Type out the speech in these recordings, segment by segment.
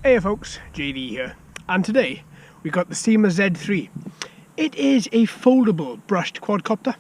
Hey folks, JD here, and today we got the Syma Z3. It is a foldable brushed quadcopter.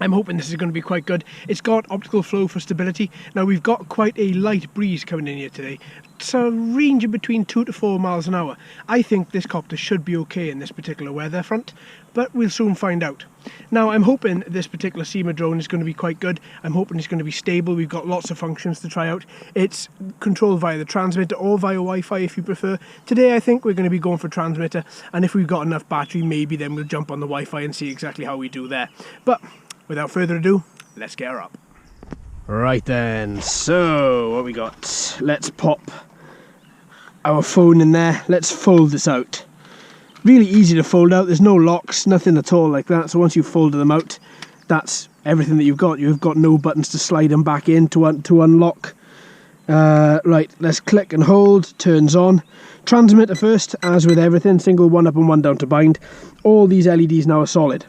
I'm hoping this is going to be quite good. It's got optical flow for stability. Now we've got quite a light breeze coming in here today. It's a range of between 2 to 4 miles an hour. I think this copter should be okay in this particular weather front, but we'll soon find out. Now I'm hoping this particular Syma drone is going to be quite good. I'm hoping it's going to be stable. We've got lots of functions to try out. It's controlled via the transmitter or via Wi-Fi if you prefer. Today I think we're going to be going for transmitter, and if we've got enough battery maybe then we'll jump on the Wi-Fi and see exactly how we do there. But without further ado, let's get her up. Right then, so what we got? Let's pop our phone in there. Let's fold this out. Really easy to fold out. There's no locks, nothing at all like that. So once you've folded them out, that's everything that you've got. You've got no buttons to slide them back in to unlock. Right, let's click and hold. Turns on. Transmitter first, as with everything. Single one up and one down to bind. All these LEDs now are solid.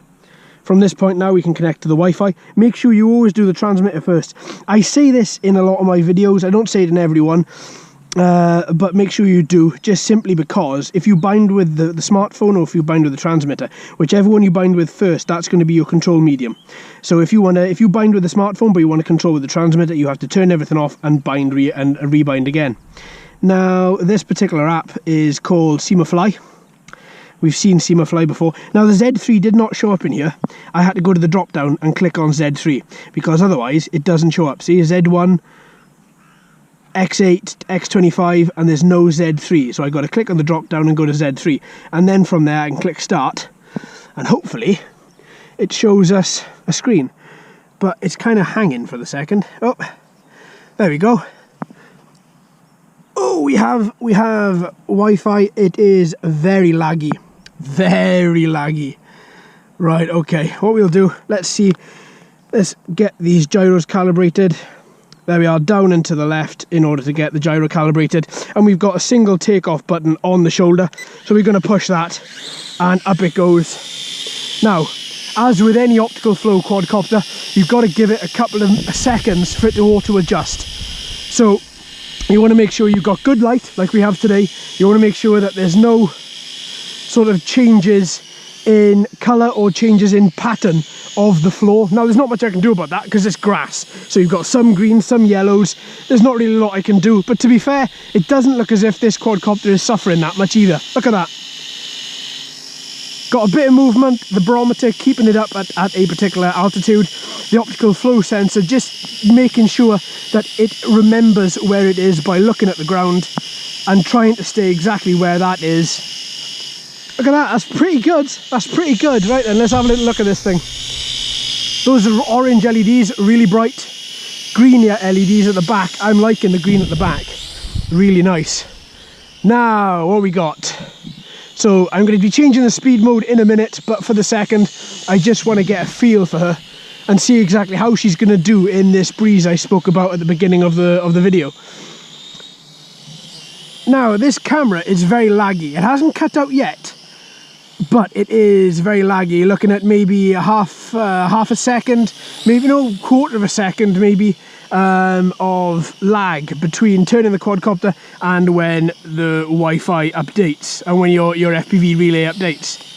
From this point now we can connect to the Wi-Fi. Make sure you always do the transmitter first. I say this in a lot of my videos, I don't say it in every one, but make sure you do, just simply because if you bind with the smartphone or if you bind with the transmitter, whichever one you bind with first, that's going to be your control medium. So if you bind with the smartphone but you want to control with the transmitter, you have to turn everything off and bind and rebind again. Now this particular app is called Syma Fly. We've seen Syma Fly before. Now the Z3 did not show up in here. I had to go to the drop down and click on Z3 because otherwise it doesn't show up. See, Z1, X8, X25, and there's no Z3. So I got to click on the drop down and go to Z3. And then from there I can click start and hopefully it shows us a screen. But it's kind of hanging for the second. Oh, there we go. Oh, we have Wi-Fi. It is very laggy. Very laggy. Right, okay, what we'll do, let's get these gyros calibrated. There we are, down and to the left in order to get the gyro calibrated, and we've got a single takeoff button on the shoulder, so we're going to push that and up it goes. Now, as with any optical flow quadcopter, you've got to give it a couple of seconds for it to auto adjust. So you want to make sure you've got good light like we have today. You want to make sure that there's no sort of changes in colour or changes in pattern of the floor. Now there's not much I can do about that because it's grass. So you've got some greens, some yellows. There's not really a lot I can do. But to be fair, it doesn't look as if this quadcopter is suffering that much either. Look at that. Got a bit of movement, the barometer keeping it up at a particular altitude, the optical flow sensor just making sure that it remembers where it is by looking at the ground and trying to stay exactly where that is. Look at that, that's pretty good, Right then, let's have a little look at this thing. Those are orange LEDs, really bright. Green LEDs at the back. I'm liking the green at the back, really nice. Now, what we got? So I'm going to be changing the speed mode in a minute, but for the second, I just want to get a feel for her and see exactly how she's going to do in this breeze I spoke about at the beginning of the video. Now, this camera is very laggy. It hasn't cut out yet, but it is very laggy. You're looking at maybe half a second, maybe no, quarter of a second, maybe. Of lag between turning the quadcopter and when the Wi-Fi updates and when your FPV relay updates.